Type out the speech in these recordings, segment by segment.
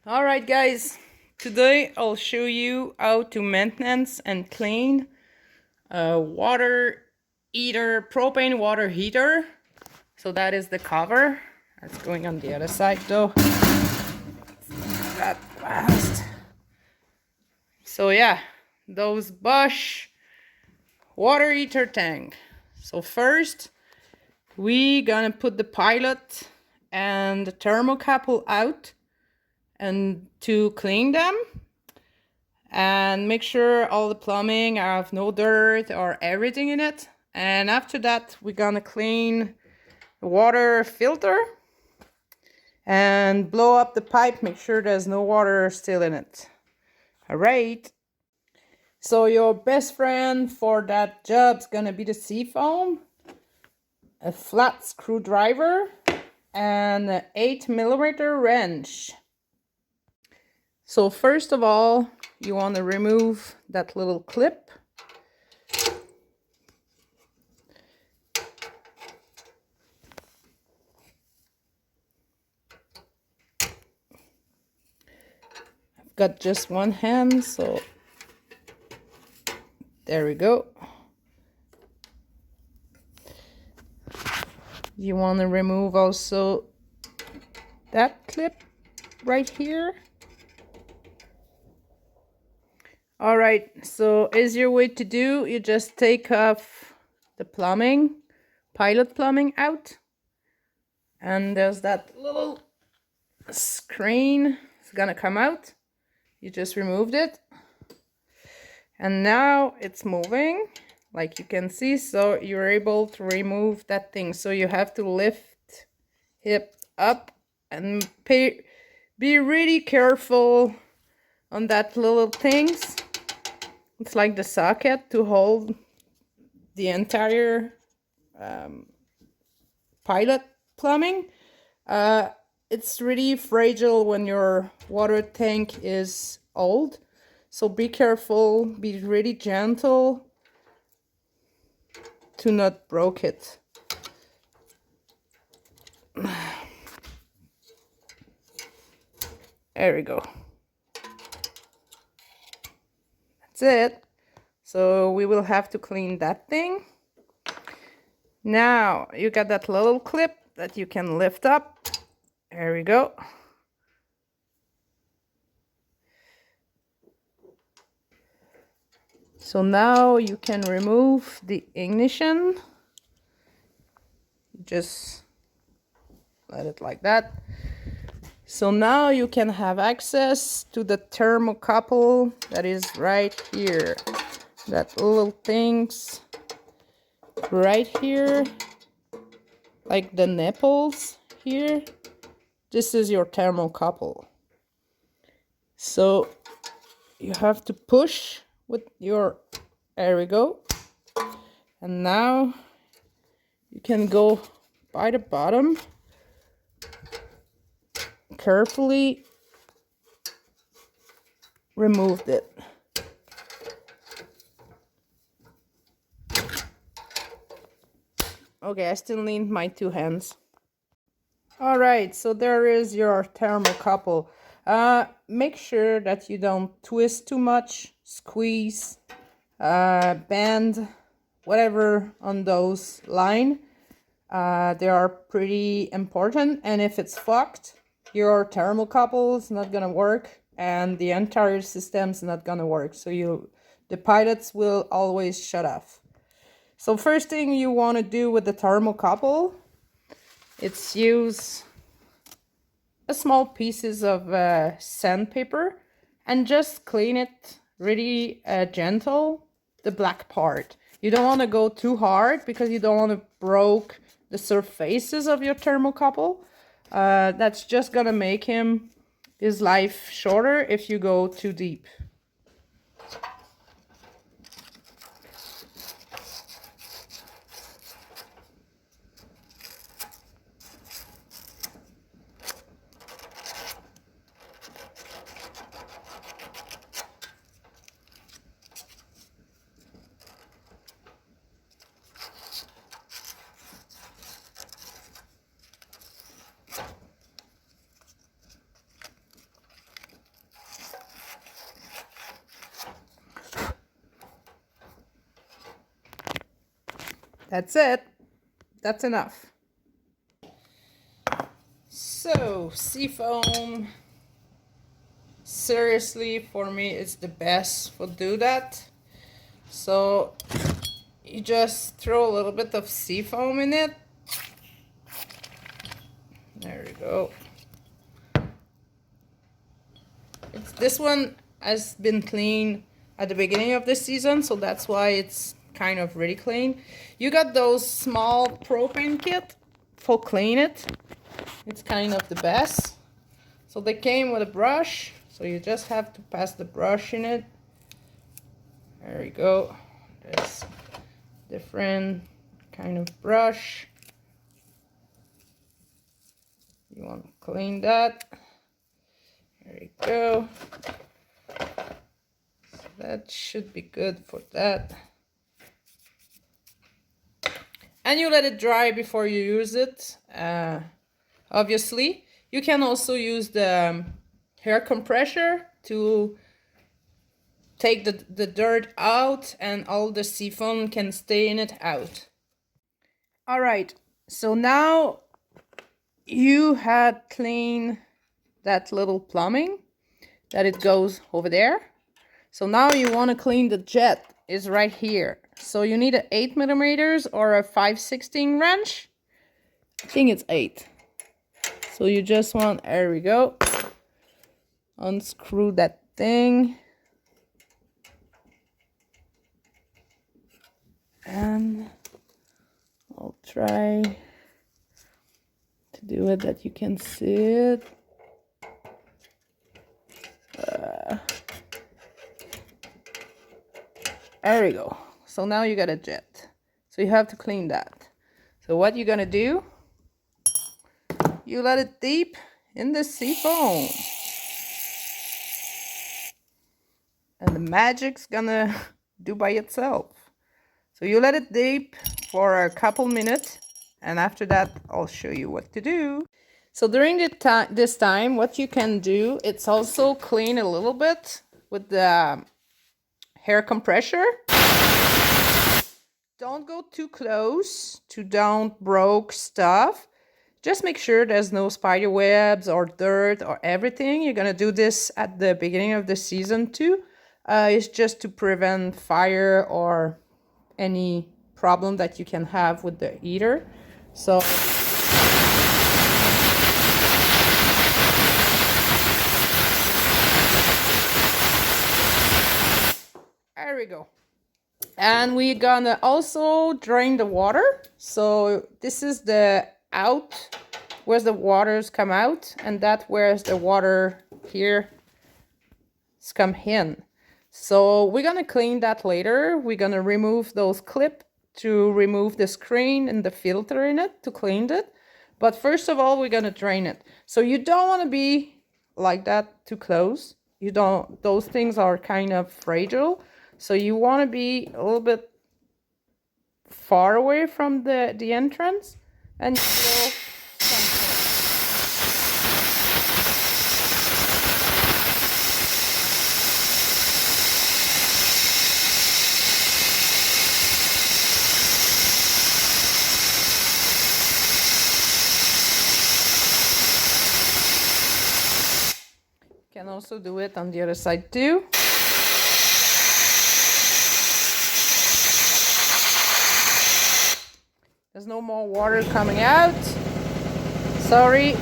Alright guys, today I'll show you how to maintenance and clean a water heater, propane water heater. So that is the cover. That's going on the other side though. That fast. So yeah, those Bosh water heater tank. So first we gonna put the pilot and the thermocouple out and to clean them and make sure all the plumbing have no dirt or everything in it. And after that we're gonna clean the water filter and blow up the pipe, make sure there's no water still in it. All right, so your best friend for that job's gonna be the seafoam, a flat screwdriver, and an 8mm wrench. So first of all, you want to remove that little clip. I've got just one hand, so there we go. You want to remove also that clip right here. All right, so easier way to do, you just take off the plumbing, pilot plumbing out. And there's that little screen, it's gonna come out. You just removed it. And now it's moving, like you can see, so you're able to remove that thing. So you have to lift it up and be really careful on that little things. It's like the socket to hold the entire pilot plumbing. It's really fragile when your water tank is old. So be careful, be really gentle to not break it. There we go. That's it. So we will have to clean that thing. Now you got that little clip that you can lift up. There we go. So now you can remove the ignition. Just let it like that. So now you can have access to the thermocouple that is right here. That little things right here, like the nipples here. This is your thermocouple. So you have to push with your, there we go. And now you can go by the bottom, carefully removed it. Okay, I still need my two hands. All right, so there is your thermocouple. Make sure that you don't twist too much, squeeze, bend, whatever on those line. They are pretty important, and if it's fucked, your thermocouple is not gonna work and the entire system's not gonna work. So the pilots will always shut off. So first thing you want to do with the thermocouple, it's use a small pieces of sandpaper and just clean it really gentle, the black part. You don't want to go too hard because you don't want to break the surfaces of your thermocouple. That's just gonna make his life shorter if you go too deep. That's it. That's enough. So, seafoam, seriously, for me, it's the best for do that. So, you just throw a little bit of seafoam in it. There you go. This one has been cleaned at the beginning of the season, so that's why it's kind of really clean. You got those small propane kit for clean it. It's kind of the best. So they came with a brush, so you just have to pass the brush in it. There you go. There's different kind of brush. You want to clean that. There you go. So that should be good for that. And you let it dry before you use it, obviously. You can also use the hair compressor to take the dirt out, and all the seafoam can stay in it out. All right, so now you had cleaned that little plumbing that it goes over there. So now you want to clean the jet is right here. So you need an 8mm or a 5/16 wrench. I think it's 8. So you just want, there we go. Unscrew that thing. And I'll try to do it that you can see it. There we go. So now you got a jet. So you have to clean that. So what you're gonna do, you let it deep in the seafoam. And the magic's gonna do by itself. So you let it deep for a couple minutes, and after that, I'll show you what to do. So during this time, what you can do, it's also clean a little bit with the hair compressor. Don't go too close to don't broke stuff. Just make sure there's no spider webs or dirt or everything. You're gonna do this at the beginning of the season too. It's just to prevent fire or any problem that you can have with the heater. So there we go. And we're gonna also drain the water. So this is the out where the waters come out, and that where's the water here come in. So we're gonna clean that later. We're gonna remove those clips to remove the screen and the filter in it to clean it. But first of all, we're gonna drain it. So you don't want to be like that too close. You don't, those things are kind of fragile. So you want to be a little bit far away from the entrance, and you blow You can also do it on the other side too. There's no more water coming out. Sorry.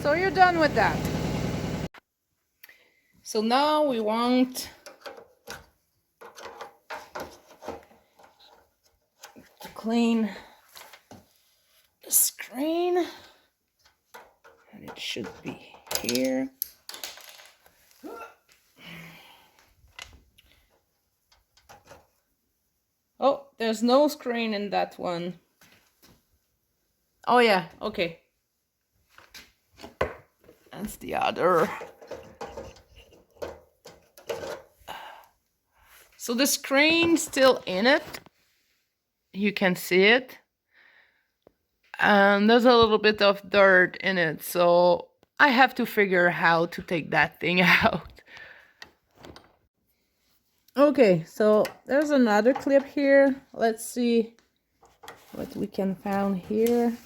So you're done with that. So now we want to clean the screen. And it should be here. Oh, there's no screen in that one. Oh yeah, okay. That's the other. So the screen's still in it. You can see it. And there's a little bit of dirt in it, so I have to figure how to take that thing out. Okay, so there's another clip here. Let's see what we can find here.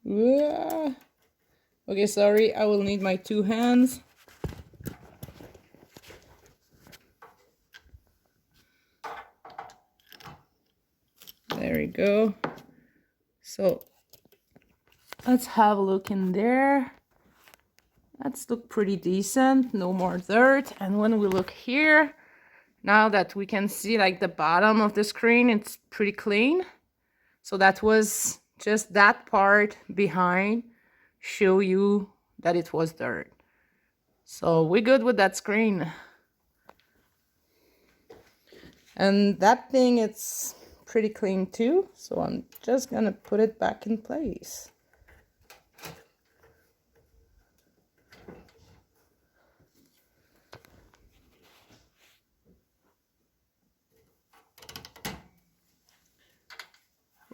Yeah. Okay, sorry, I will need my 2 hands. There we go. So let's have a look in there. That's look pretty decent, no more dirt. And when we look here, now that we can see like the bottom of the screen, it's pretty clean. So that was just that part behind show you that it was dirt. So we're good with that screen. And that thing, it's pretty clean too. So I'm just gonna put it back in place.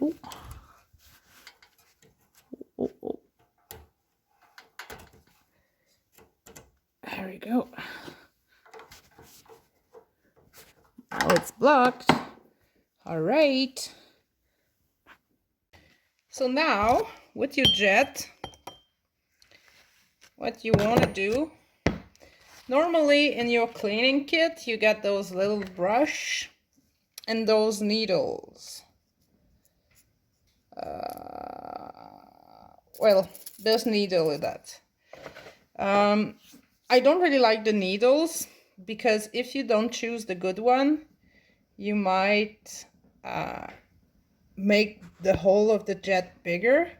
Ooh. Ooh, ooh. There we go. Now it's blocked. All right. So now with your jet, what you want to do, normally in your cleaning kit, you get those little brush and those needles. Well, this needle is that. I don't really like the needles because if you don't choose the good one, you might make the hole of the jet bigger.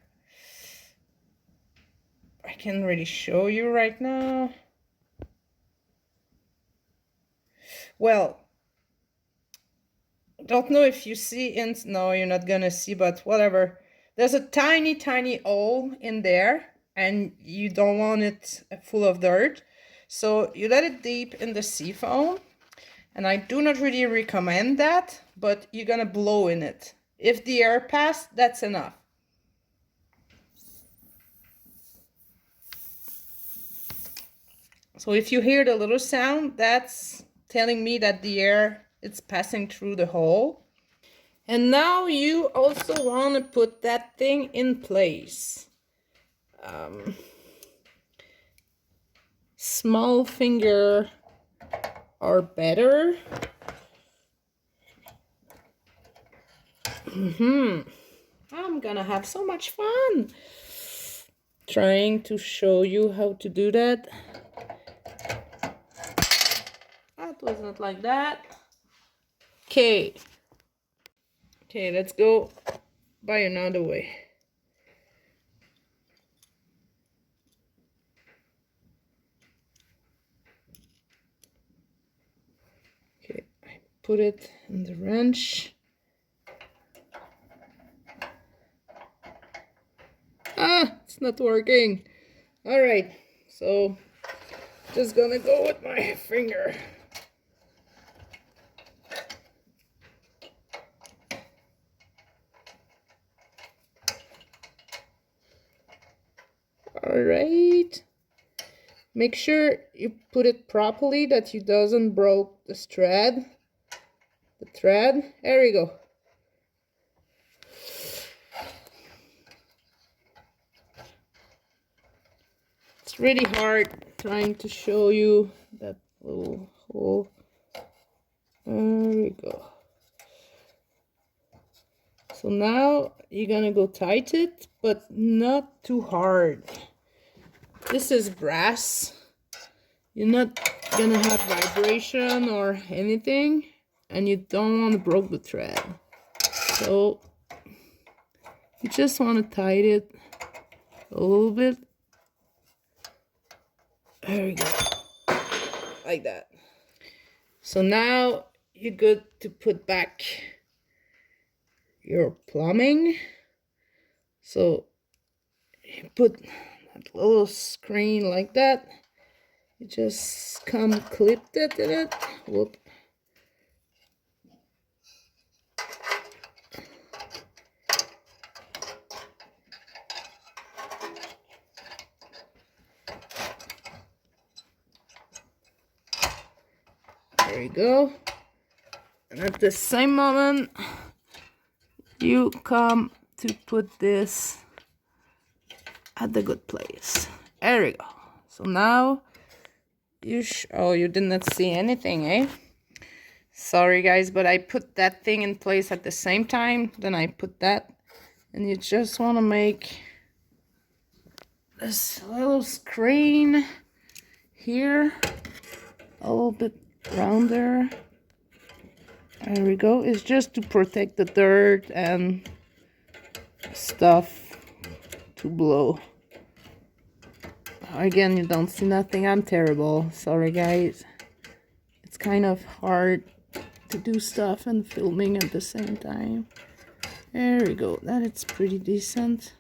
I can really show you right now. Well, don't know if you see in, no, you're not gonna see, but whatever. There's a tiny, tiny hole in there and you don't want it full of dirt. So you let it deep in the seafoam. And I do not really recommend that, but you're gonna blow in it. If the air passes, that's enough. So if you hear the little sound, that's telling me that the air is passing through the hole. And now you also want to put that thing in place. Small finger are better. I'm gonna have so much fun trying to show you how to do that. That was not like that. Okay, let's go by another way. Okay, I put it in the wrench. Ah, it's not working. All right, so just gonna go with my finger. All right. Make sure you put it properly, that you doesn't broke the thread. There we go. It's really hard trying to show you that little hole. There we go. So now you're gonna go tight it, but not too hard. This is brass. You're not gonna have vibration or anything, and you don't want to break the thread. So you just want to tighten it a little bit. There we go. Like that. So now you're good to put back your plumbing. So you put that little screen like that. You just come clipped it in it. Whoop. you go. And at the same moment, you come to put this at the good place. There we go. So now oh, you did not see anything, eh? Sorry guys, but I put that thing in place at the same time. Then I put that, and you just want to make this little screen here a little bit rounder. There we go. It's just to protect the dirt and stuff to blow. Again, you don't see nothing. I'm terrible. Sorry guys. It's kind of hard to do stuff and filming at the same time. There we go. That it's pretty decent.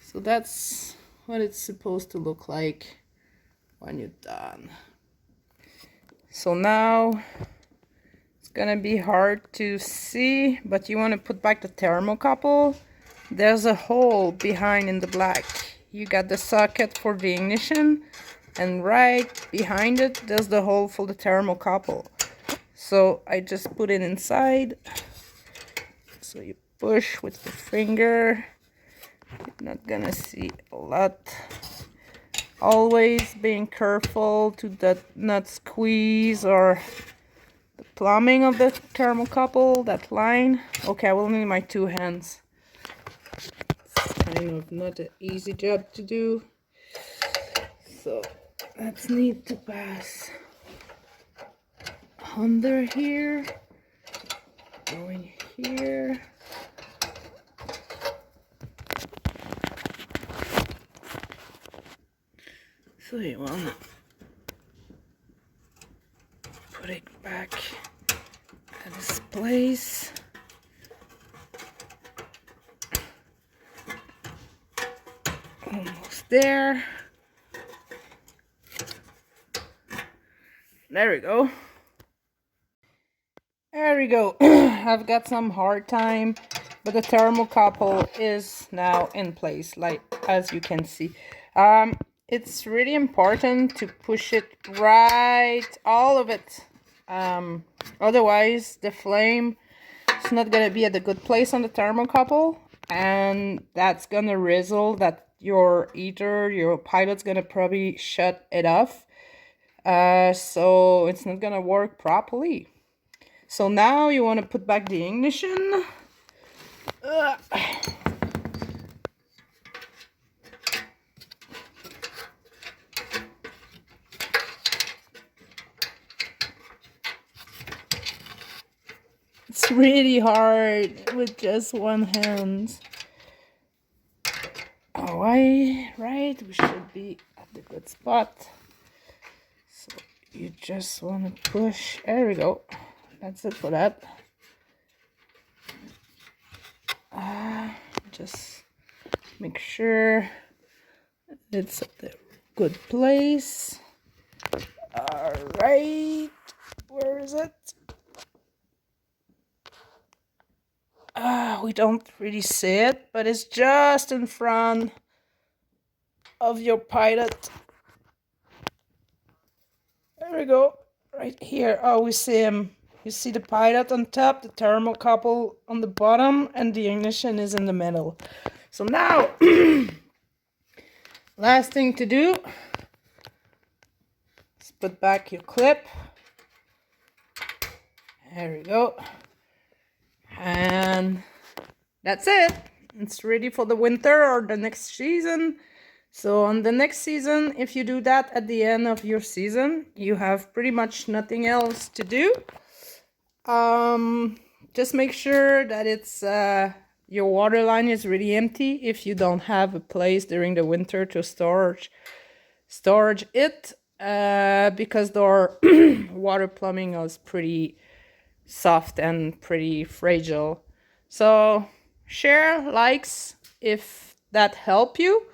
So that's what it's supposed to look like when you're done. So now it's gonna be hard to see, but you want to put back the thermocouple. There's a hole behind in the black. You got the socket for the ignition, and right behind it there's the hole for the thermocouple. So I just put it inside. So you push with the finger. You're not gonna see a lot. Always being careful to not squeeze or the plumbing of the thermocouple, that line. Okay, I will need my two hands. It's kind of not an easy job to do. So let's need to pass under here, going here. So you want to put it back at this place. Almost there. There we go. There we go. I've got some hard time, but the thermocouple is now in place, like as you can see. It's really important to push it right, all of it. Otherwise, the flame is not gonna be at a good place on the thermocouple, and that's gonna result that your pilot's gonna probably shut it off. So it's not gonna work properly. So now you want to put back the ignition. It's really hard with just one hand. Oh, right, we should be at the good spot. So you just want to push. There we go. That's it for that. Just make sure it's at the good place. All right, where is it? We don't really see it, but it's just in front of your pilot. There we go, right here. Oh, we see him. You see the pilot on top, the thermocouple on the bottom, and the ignition is in the middle. So now, last thing to do is put back your clip. There we go. And that's it. It's ready for the winter or the next season. So on the next season, if you do that at the end of your season, you have pretty much nothing else to do. Just make sure that it's your water line is really empty if you don't have a place during the winter to storage it, because their water plumbing is pretty soft and pretty fragile. So share, likes if that help you.